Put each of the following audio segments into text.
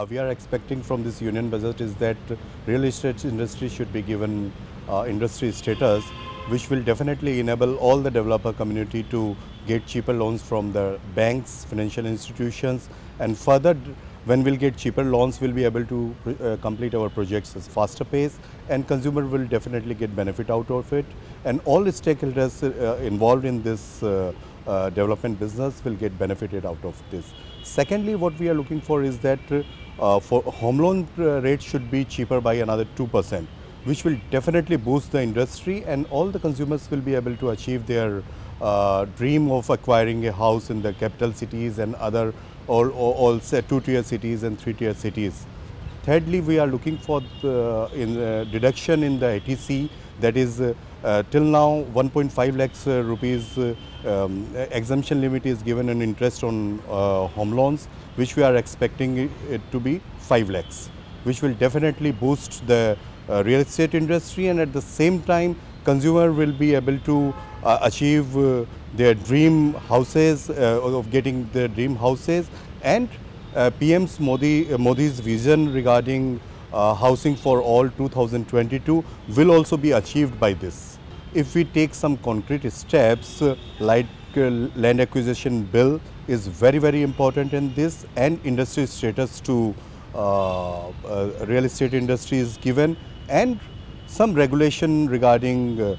we are expecting from this union budget is that real estate industry should be given industry status, which will definitely enable all the developer community to get cheaper loans from the banks, financial institutions, and further when we'll get cheaper loans, we'll be able to complete our projects at faster pace, and consumer will definitely get benefit out of it, and all the stakeholders involved in this development business will get benefited out of this. Secondly, what we are looking for is that for home loan rates should be cheaper by another 2%, which will definitely boost the industry, and all the consumers will be able to achieve their dream of acquiring a house in the capital cities and other all 2-tier cities and 3-tier cities. Thirdly, we are looking for deduction in the ATC, that is till now 1.5 lakhs rupees exemption limit is given an interest on home loans, which we are expecting it to be 5 lakhs, which will definitely boost the real estate industry, and at the same time consumer will be able to achieve their dream houses, of getting their dream houses, and PM's Modi's vision regarding housing for all 2022 will also be achieved by this. If we take some concrete steps like land acquisition bill is very important in this, and industry status to real estate industry is given, and some regulation regarding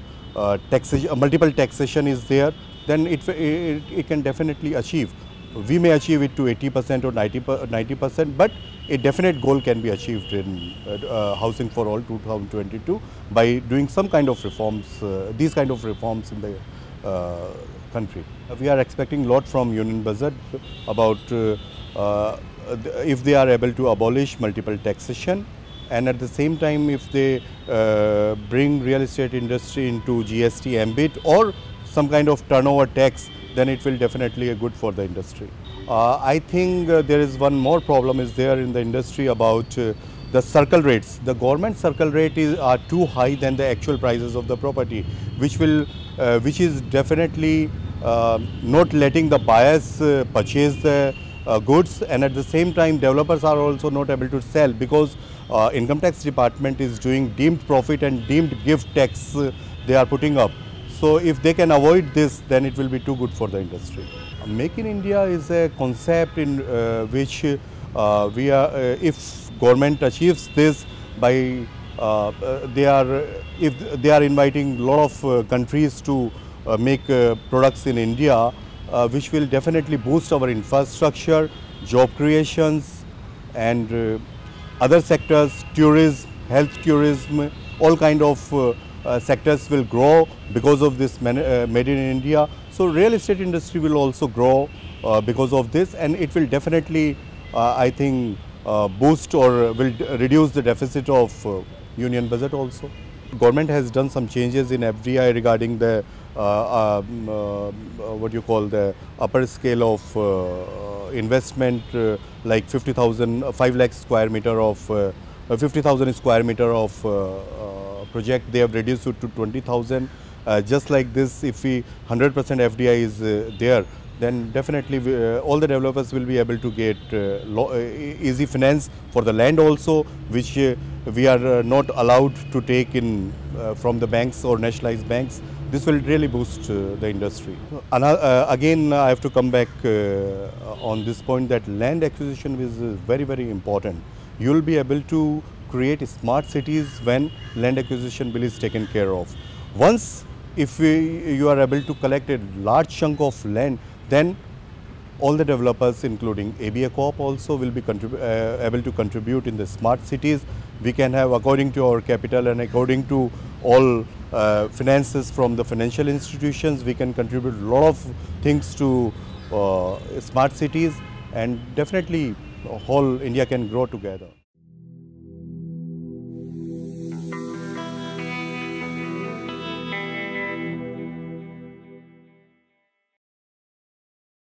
taxation, multiple taxation is there, then it can definitely achieve. We may achieve it to 80% or 90%, but a definite goal can be achieved in housing for all 2022 by doing some kind of reforms, these kind of reforms in the country. We are expecting a lot from Union Budget about if they are able to abolish multiple taxation, and at the same time if they bring real estate industry into GST ambit or some kind of turnover tax, then it will definitely be good for the industry. I think there is one more problem is there in the industry about the circle rates. The government circle rate are too high than the actual prices of the property, which is definitely not letting the buyers purchase the goods, and at the same time developers are also not able to sell because income tax department is doing deemed profit and deemed gift tax they are putting up. So if they can avoid this, then it will be too good for the industry. Make in India is a concept in which if government achieves this by if they are inviting a lot of countries to make products in India, which will definitely boost our infrastructure, job creations, and other sectors, tourism, health tourism, all kind of sectors will grow because of this made in India. So real estate industry will also grow because of this, and it will definitely I think boost or will reduce the deficit of union budget also. Government has done some changes in FDI regarding the what you call the upper scale of investment, like 50,000, 5 lakh square meter of 50,000 square meter of project, they have reduced it to 20,000. Just like this, if we 100% FDI is there, then definitely all the developers will be able to get easy finance for the land also, which we are not allowed to take in from the banks or nationalized banks. This will really boost the industry. Again, I have to come back on this point that land acquisition is very important. You will be able to create smart cities when land acquisition bill is taken care of. Once if you are able to collect a large chunk of land, then all the developers including ABA Corp also will be able to contribute in the smart cities. We can have, according to our capital and according to all finances from the financial institutions, we can contribute a lot of things to smart cities, and definitely whole India can grow together.